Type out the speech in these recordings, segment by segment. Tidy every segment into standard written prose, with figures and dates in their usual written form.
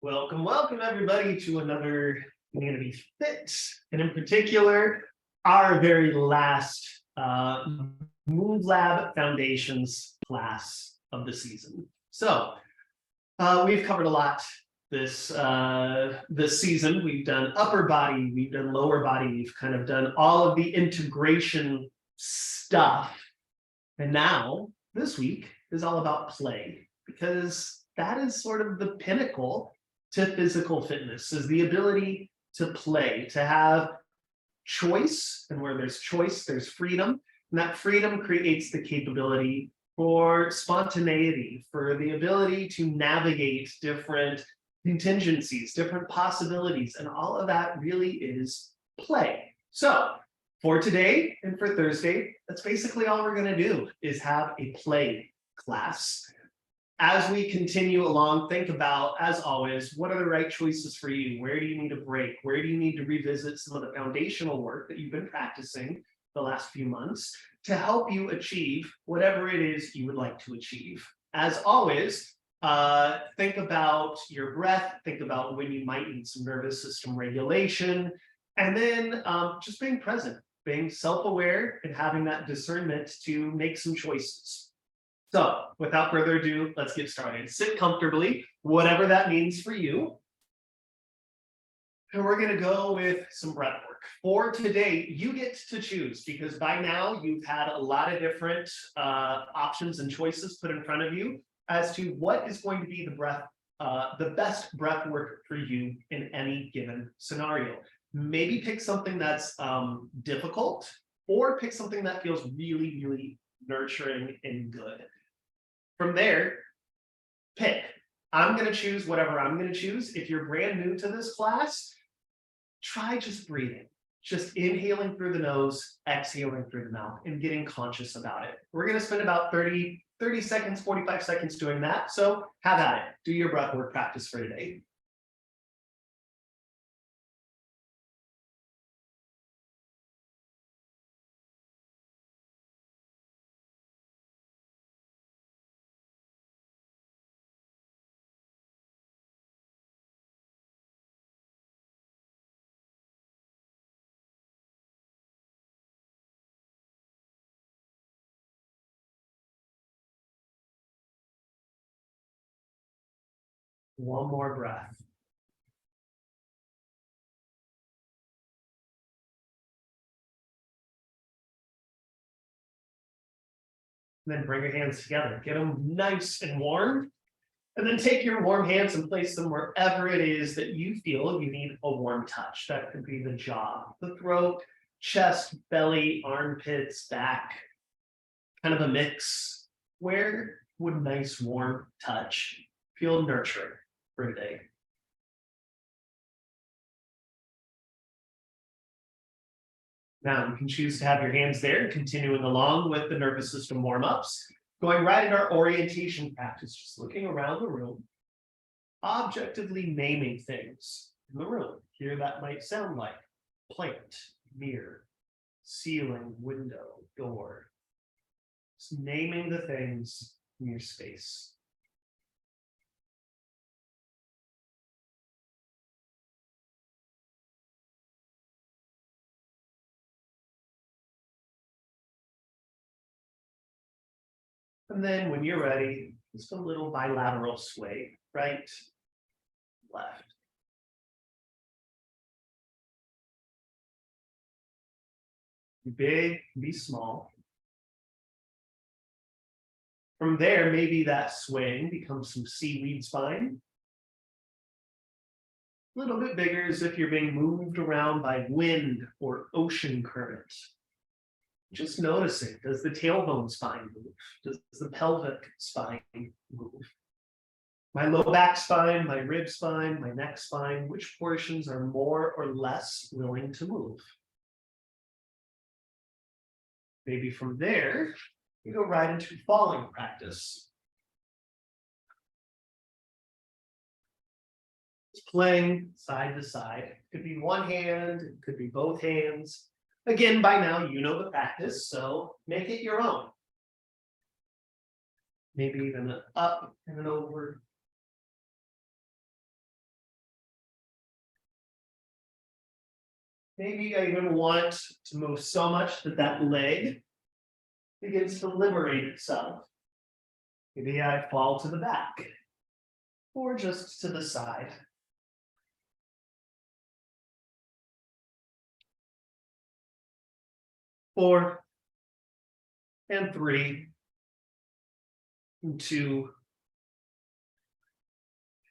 Welcome, welcome everybody to another Community Fit, and in particular, our very last Move Lab Foundations class of the season. So we've covered a lot this season. We've done upper body, we've done lower body, we've kind of done all of the integration stuff, and now this week is all about play because that is sort of the pinnacle to physical fitness, is the ability to play, to have choice, and where there's choice, there's freedom, and that freedom creates the capability for spontaneity, for the ability to navigate different contingencies, different possibilities, and all of that really is play. So for today and for Thursday, that's basically all we're going to do is have a play class. As we continue along, think about, as always, what are the right choices for you? Where do you need a break? Where do you need to revisit some of the foundational work that you've been practicing the last few months to help you achieve whatever it is you would like to achieve? As always, think about your breath, think about when you might need some nervous system regulation, and then just being present, being self-aware, and having that discernment to make some choices. So without further ado, let's get started. Sit comfortably, whatever that means for you. And we're going to go with some breath work. For today, you get to choose, because by now you've had a lot of different options and choices put in front of you as to what is going to be the best breath work for you in any given scenario. Maybe pick something that's difficult, or pick something that feels really, really nurturing and good. From there, pick. I'm going to choose whatever I'm going to choose. If you're brand new to this class, try just breathing, just inhaling through the nose, exhaling through the mouth, and getting conscious about it. We're going to spend about 30 seconds, 45 seconds doing that. So have at it. Do your breath work practice for today. One more breath. And then bring your hands together. Get them nice and warm. And then take your warm hands and place them wherever it is that you feel you need a warm touch. That could be the jaw, the throat, chest, belly, armpits, back, kind of a mix. Where would nice warm touch feel nurturing for today? Now you can choose to have your hands there, continuing along with the nervous system warm-ups, going right into our orientation practice, just looking around the room, objectively naming things in the room. Here that might sound like plant, mirror, ceiling, window, door. Just naming the things in your space. And then when you're ready, just a little bilateral sway, right, left. Be big, be small. From there, maybe that swing becomes some seaweed spine. A little bit bigger as if you're being moved around by wind or ocean current. Just noticing, does the tailbone spine move? Does the pelvic spine move? My low back spine, my rib spine, my neck spine, which portions are more or less willing to move? Maybe from there, you go right into falling practice. It's playing side to side. It could be one hand, it could be both hands. Again, by now, you know the practice, so make it your own. Maybe even an up and an over. Maybe I even want to move so much that that leg begins to liberate itself. Maybe I fall to the back or just to the side. 4 and 3 and 2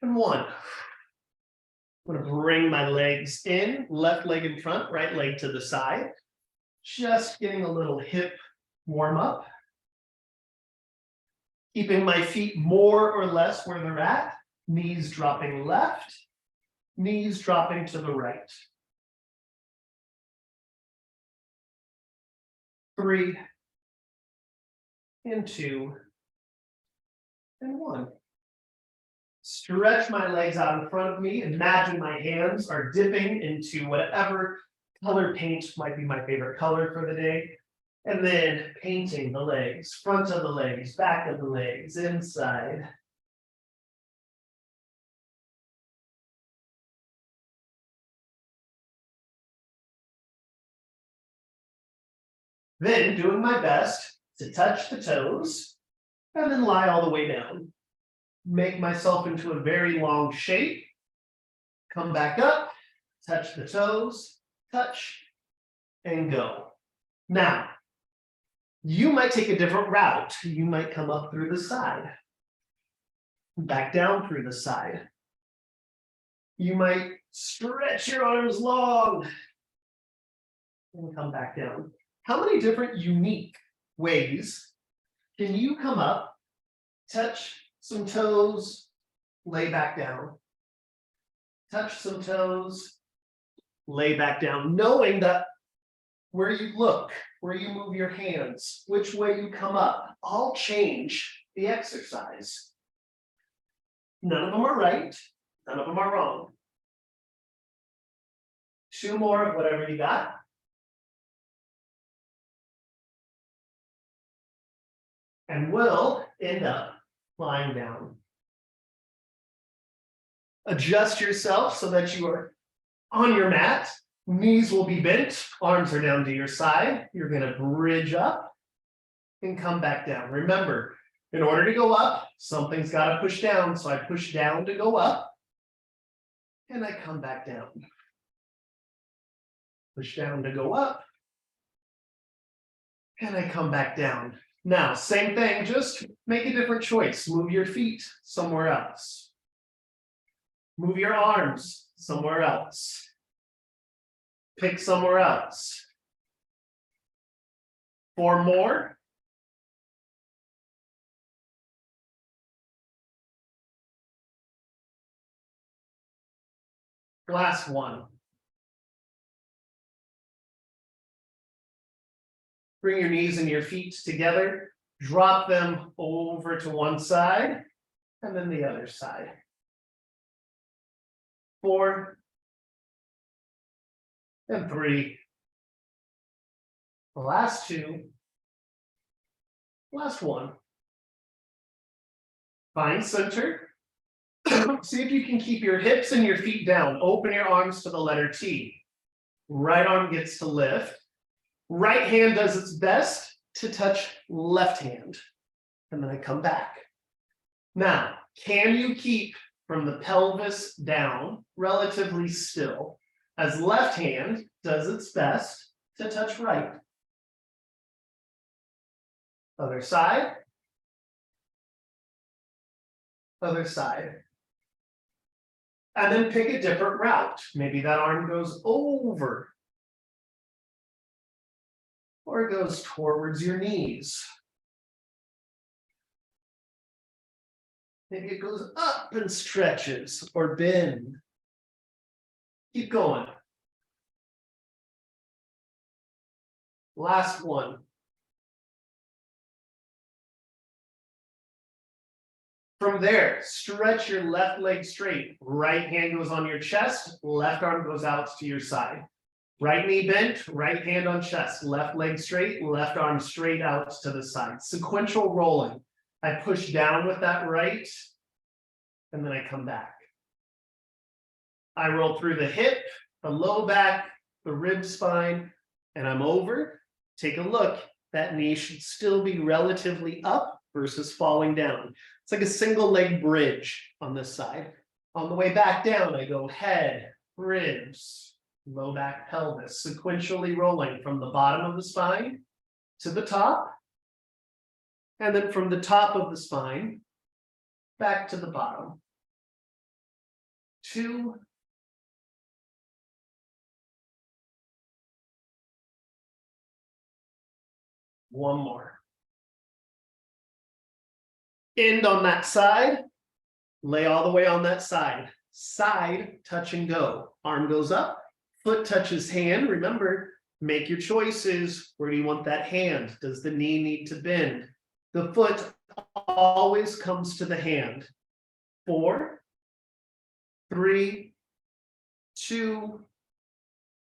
and 1. I'm going to bring my legs in, left leg in front, right leg to the side. Just getting a little hip warm up. Keeping my feet more or less where they're at. Knees dropping left, knees dropping to the right. 3 and 2 and 1. Stretch my legs out in front of me. Imagine my hands are dipping into whatever color paint might be my favorite color for the day. And then painting the legs, front of the legs, back of the legs, inside. Then doing my best to touch the toes and then lie all the way down. Make myself into a very long shape. Come back up, touch the toes, touch, and go. Now, you might take a different route. You might come up through the side, back down through the side. You might stretch your arms long and come back down. How many different unique ways can you come up, touch some toes, lay back down, touch some toes, lay back down, knowing that where you look, where you move your hands, which way you come up, all change the exercise. None of them are right, none of them are wrong. 2 more of whatever you got. And we'll end up lying down. Adjust yourself so that you are on your mat. Knees will be bent, arms are down to your side. You're going to bridge up and come back down. Remember, in order to go up, something's got to push down. So I push down to go up, and I come back down. Push down to go up, and I come back down. Now, same thing, just make a different choice. Move your feet somewhere else. Move your arms somewhere else. Pick somewhere else. 4 more. Last one. Bring your knees and your feet together. Drop them over to one side and then the other side. 4 and 3. The last 2. Last 1. Find center. See if you can keep your hips and your feet down. Open your arms to the letter T. Right arm gets to lift. Right hand does its best to touch left hand. And then I come back. Now, can you keep from the pelvis down relatively still as left hand does its best to touch right? Other side. Other side. And then pick a different route. Maybe that arm goes over. Or it goes towards your knees. Maybe it goes up and stretches or bend. Keep going. Last one. From there, stretch your left leg straight. Right hand goes on your chest, left arm goes out to your side. Right knee bent, right hand on chest, left leg straight, left arm straight out to the side. Sequential rolling. I push down with that right, and then I come back. I roll through the hip, the low back, the rib spine, and I'm over. Take a look. That knee should still be relatively up versus falling down. It's like a single leg bridge on this side. On the way back down, I go head, ribs, low back pelvis, sequentially rolling from the bottom of the spine to the top, and then from the top of the spine back to the bottom. 2, 1 more. End on that side, lay all the way on that side. Side, touch and go. Arm goes up, foot touches hand. Remember, make your choices. Where do you want that hand? Does the knee need to bend? The foot always comes to the hand. 4, 3, 2,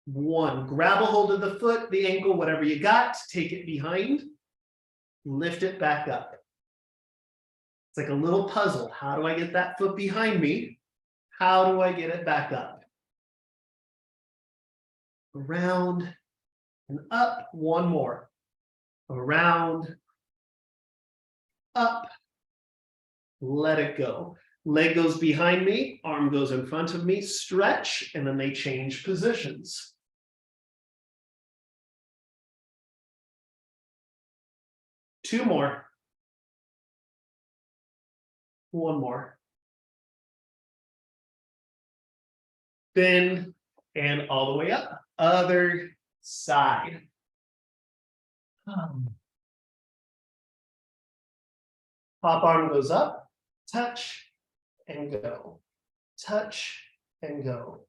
1. Grab a hold of the foot, the ankle, whatever you got, take it behind, lift it back up. It's like a little puzzle. How do I get that foot behind me? How do I get it back up? Around and up. 1 more. Around, up, let it go. Leg goes behind me, arm goes in front of me, stretch, and then they change positions. Two more. 1 more. Bend and all the way up. Other side. Pop arm goes up, touch and go. Touch and go.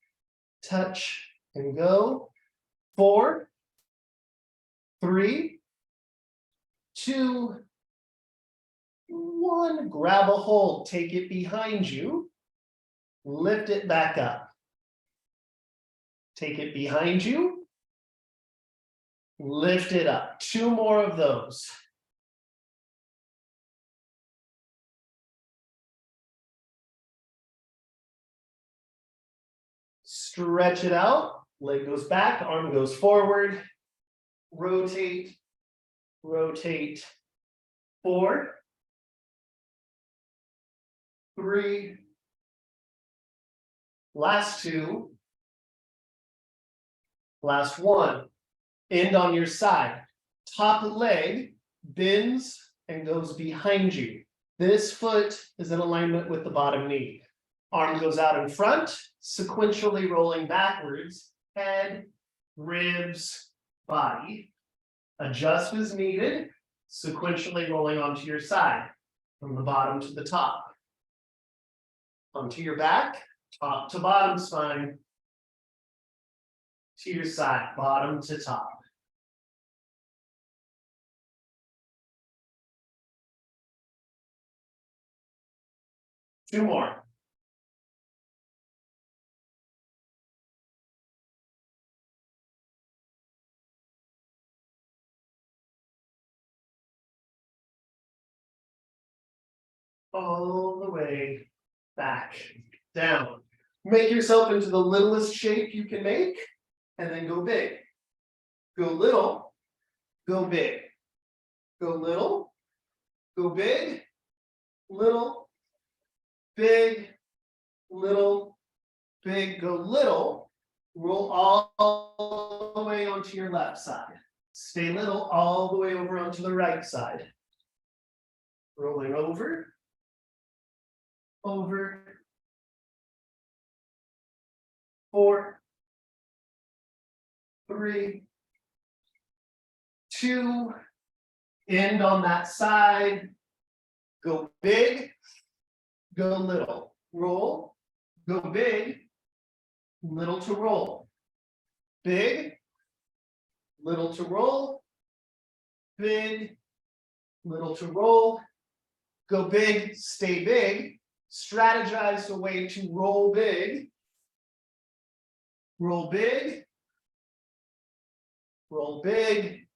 Touch and go. 4, 3, 2, 1. Grab a hold, take it behind you, lift it back up. Take it behind you, lift it up. 2 more of those. Stretch it out, leg goes back, arm goes forward, rotate, rotate. 4, 3, last 2, last 1. End on your side. Top leg bends and goes behind you. This foot is in alignment with the bottom knee. Arm goes out in front, sequentially rolling backwards, head, ribs, body. Adjust as needed, sequentially rolling onto your side, from the bottom to the top. Onto your back, top to bottom spine, to your side, bottom to top. Two more. All the way back, down. Make yourself into the littlest shape you can make, and then go big. Go little, go big. Go little, go big, little, big, little, big, go little. Roll all the way onto your left side. Stay little all the way over onto the right side. Rolling over, over. 4, 3, 2, end on that side. Go big, go little. Roll, go big, little to roll. Big, little to roll. Big, little to roll. Go big, stay big. Strategize a way to roll big. Roll big. Roll big.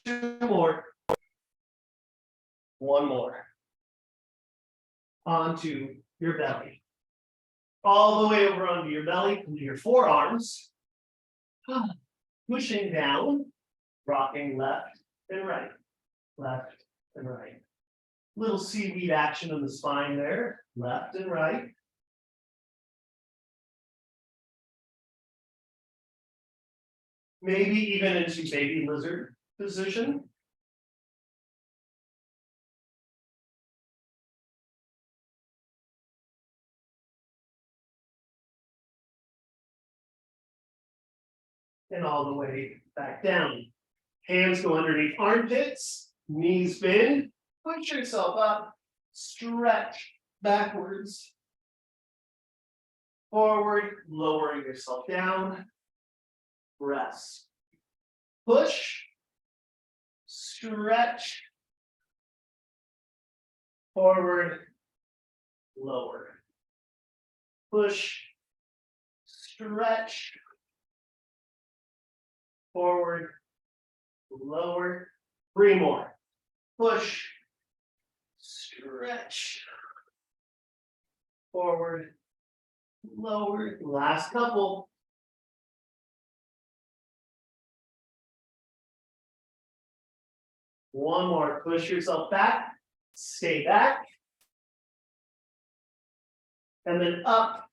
2 more. 1 more. Onto your belly. all the way over onto your belly, into your forearms. Pushing down, rocking left and right, left and right. Little seaweed action in the spine there, left and right. Maybe even into baby lizard position. And all the way back down. Hands go underneath armpits, knees bend, push yourself up, stretch backwards, forward, lowering yourself down, rest. Push, stretch, forward, lower. Push, stretch, forward, lower. 3 more. Push, stretch, forward, lower. Last couple. One more. Push yourself back, stay back. And then up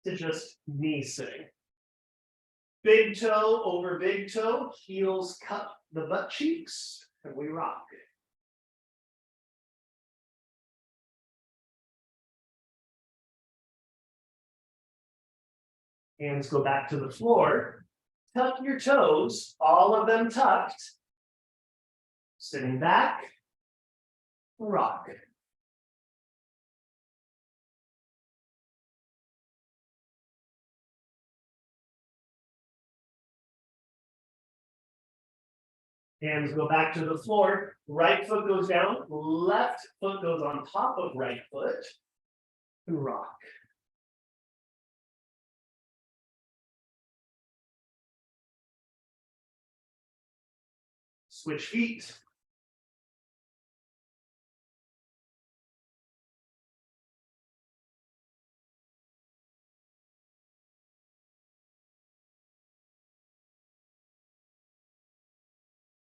to just knee sitting. Big toe over big toe, heels cup the butt cheeks, and we rock. Hands go back to the floor. Tuck your toes, all of them tucked. Sitting back, rock. Hands go back to the floor. Right foot goes down, left foot goes on top of right foot, and rock. Switch feet.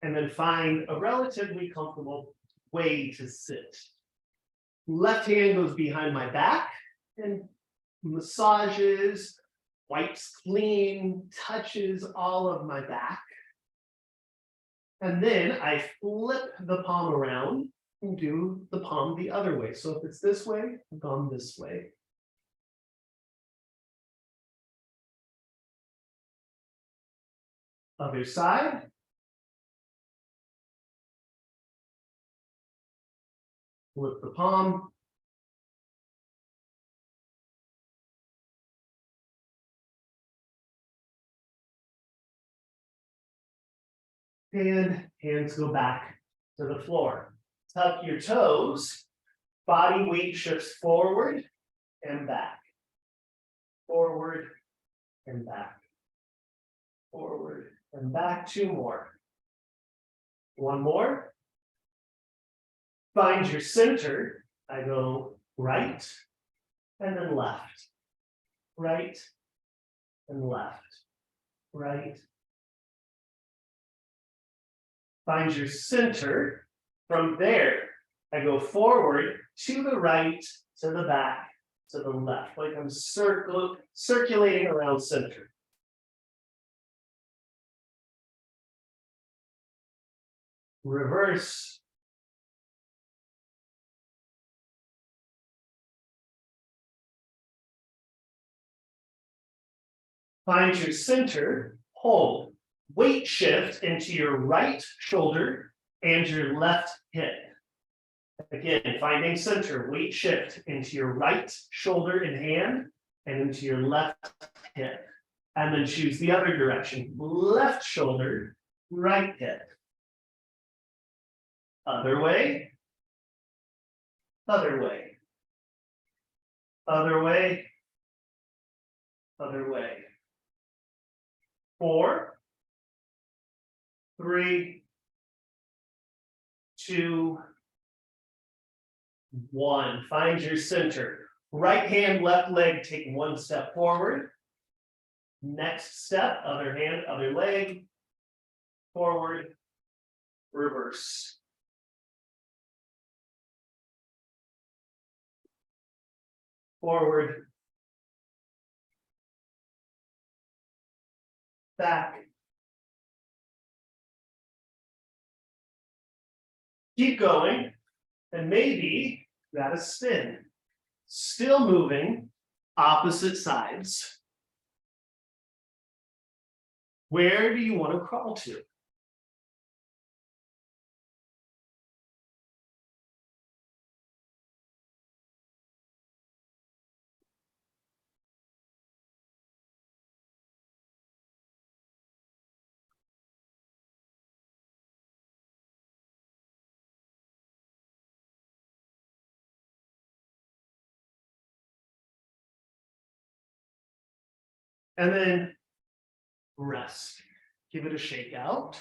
And then find a relatively comfortable way to sit. Left hand goes behind my back and massages, wipes clean, touches all of my back. And then I flip the palm around and do the palm the other way. So if it's this way, I've gone this way. Other side. Flip the palm. And hands go back to the floor. Tuck your toes. Body weight shifts forward and back. Forward and back. Forward and back. 2 more. 1 more. Find your center. I go right and then left. Right and left. Right. Find your center. From there, I go forward to the right, to the back, to the left, like I'm circulating around center. Reverse. Find your center, hold. Weight shift into your right shoulder and your left hip. Again, finding center, weight shift into your right shoulder and hand and into your left hip. And then choose the other direction, left shoulder, right hip. Other way. Other way. Other way. Other way. 4, 3, 2, 1. Find your center. Right hand, left leg, take one step forward. Next step, other hand, other leg, forward, reverse. Forward, back. Keep going, and maybe that is spin. Still moving, opposite sides. Where do you want to crawl to? And then rest. Give it a shake out.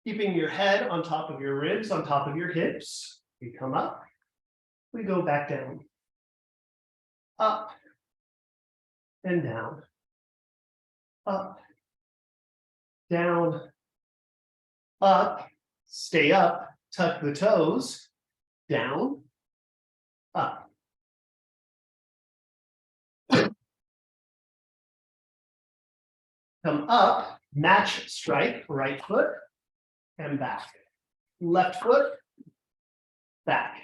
Keeping your head on top of your ribs, on top of your hips. We come up, we go back down. Up and down. Up, down, up, stay up, tuck the toes, down, up. Come up, match strike, right foot and back. Left foot, back.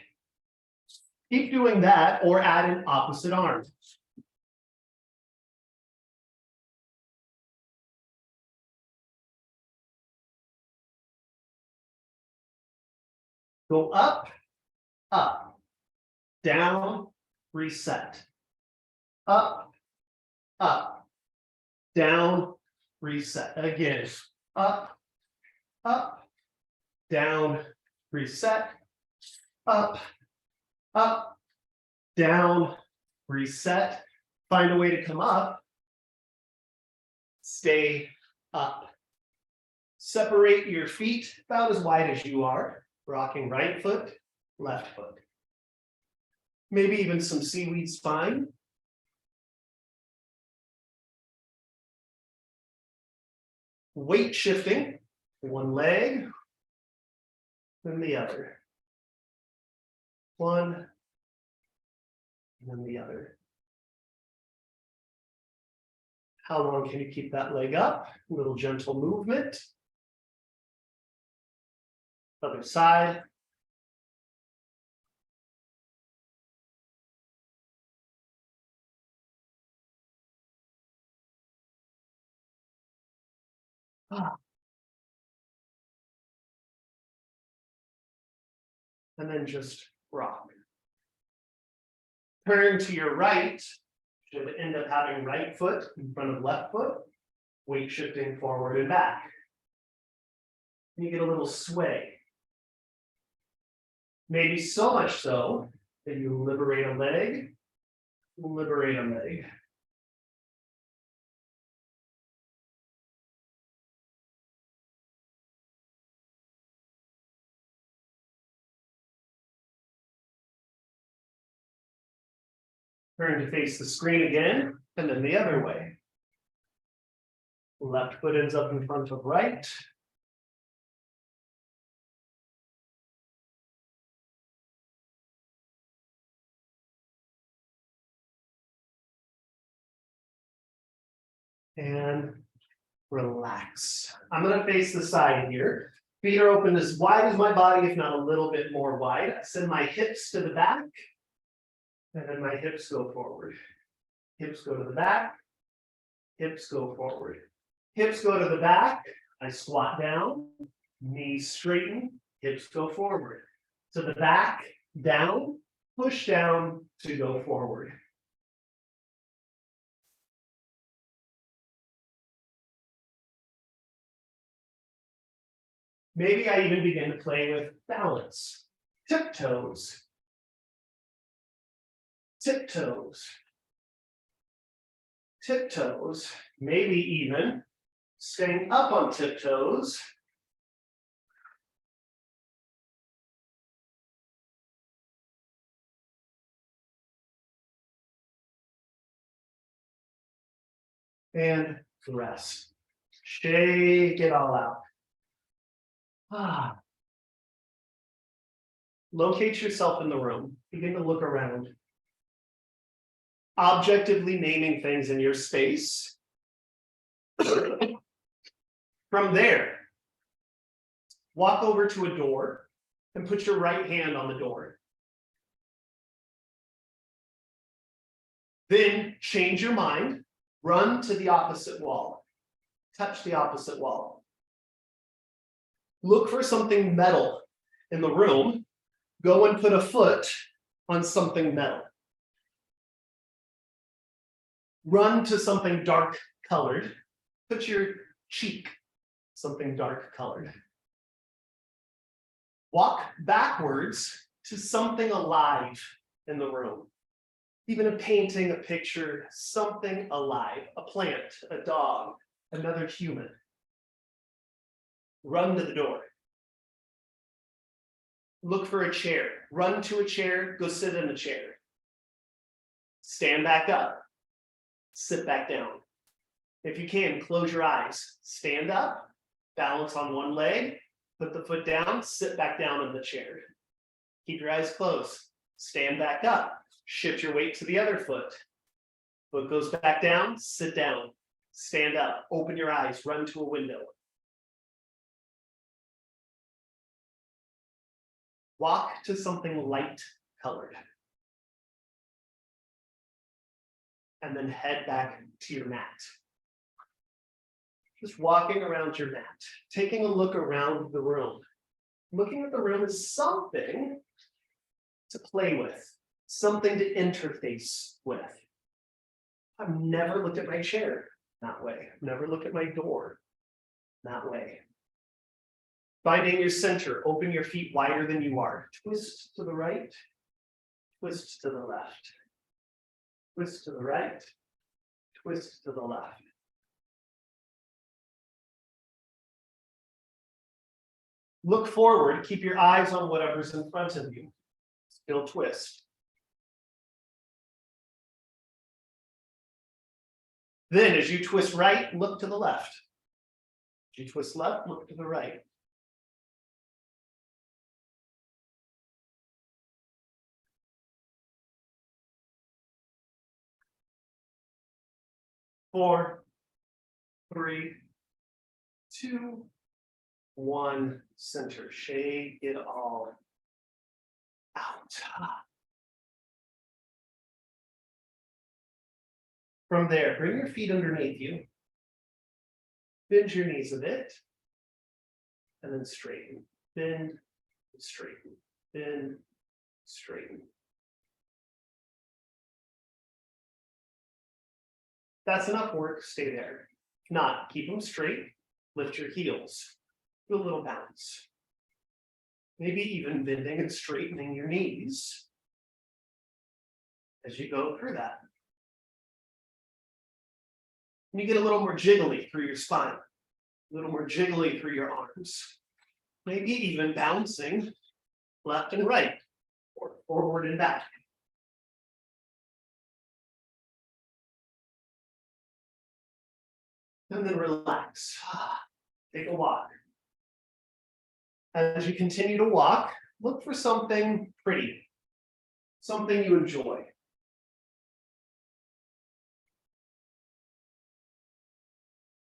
Keep doing that or add an opposite arm. Go up, up, down, reset. Up, up, down, reset. Again, up, up, down, reset. Up, up, down, reset. Find a way to come up. Stay up. Separate your feet about as wide as you are. Rocking right foot, left foot. Maybe even some seaweed spine. Weight shifting, one leg, then the other. One, and then the other. How long can you keep that leg up? A little gentle movement. Other side. And then just rock. Turn to your right. Should end up having right foot in front of left foot. Weight shifting forward and back. You get a little sway. Maybe so much so that you liberate a leg, liberate a leg. Turn to face the screen again, and then the other way. Left foot ends up in front of right. And relax. I'm going to face the side here. Feet are open as wide as my body, if not a little bit more wide. I send my hips to the back. And then my hips go forward. Hips go to the back. Hips go forward. Hips go to the back. I squat down. Knees straighten. Hips go forward. To the back, down, push down to go forward. Maybe I even begin to play with balance. Tiptoes. Tiptoes. Tiptoes. Maybe even staying up on tiptoes. and rest. Shake it all out. Locate yourself in the room. Begin to look around. Objectively naming things in your space. From there, walk over to a door and put your right hand on the door. Then change your mind, run to the opposite wall, touch the opposite wall. Look for something metal in the room, go and put a foot on something metal. Run to something dark colored, put your cheek something dark colored. Walk backwards to something alive in the room. Even a painting, a picture, something alive, a plant, a dog, another human. Run to the door. Look for a chair. Run to a chair, go sit in the chair. Stand back up. Sit back down. If you can, close your eyes. Stand up, balance on one leg, put the foot down, sit back down in the chair. Keep your eyes closed. Stand back up. Shift your weight to the other foot. Foot goes back down, sit down. Stand up, open your eyes, run to a window. Walk to something light colored. And then head back to your mat. Just walking around your mat, taking a look around the room. Looking at the room as something to play with, something to interface with. I've never looked at my chair that way. I've never looked at my door that way. Finding your center, open your feet wider than you are. Twist to the right, twist to the left. Twist to the right, twist to the left. Look forward, keep your eyes on whatever's in front of you. Still twist. Then as you twist right, look to the left. As you twist left, look to the right. Four, three, two, one, center. Shake it all out. From there, bring your feet underneath you. Bend your knees a bit. And then straighten. Bend, straighten. Bend, straighten. That's enough work, stay there. If not, keep them straight, lift your heels, do a little bounce. Maybe even bending and straightening your knees as you go through that. And you get a little more jiggly through your spine, a little more jiggly through your arms. Maybe even bouncing left and right, or forward and back. And then relax. Take a walk. As you continue to walk, look for something pretty, something you enjoy.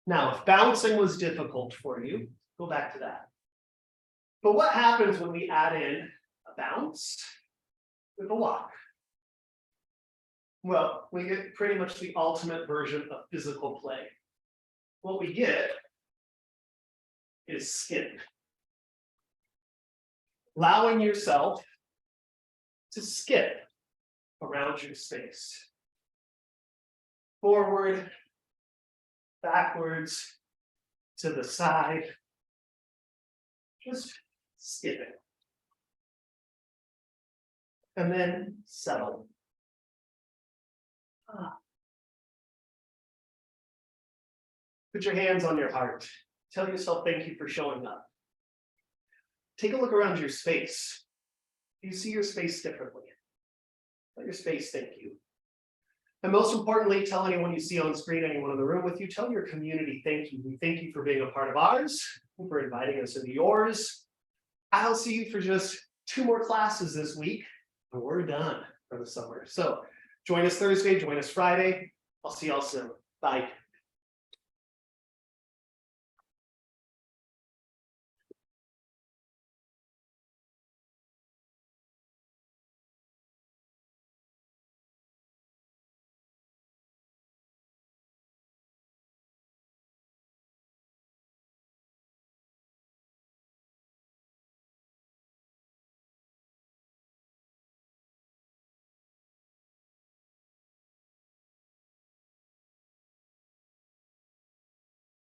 Now, if bouncing was difficult for you, go back to that. But what happens when we add in a bounce with a walk? Well, we get pretty much the ultimate version of physical play. What we get is skip. Allowing yourself to skip around your space. Forward, backwards, to the side. Just skipping. And then settle. Put your hands on your heart. Tell yourself thank you for showing up. Take a look around your space. Do you see your space differently? Let your space thank you. And most importantly, tell anyone you see on screen, anyone in the room with you, tell your community thank you. We thank you for being a part of ours, for inviting us into yours. I'll see you for just 2 more classes this week, and we're done for the summer. So join us Thursday, join us Friday. I'll see y'all soon. Bye.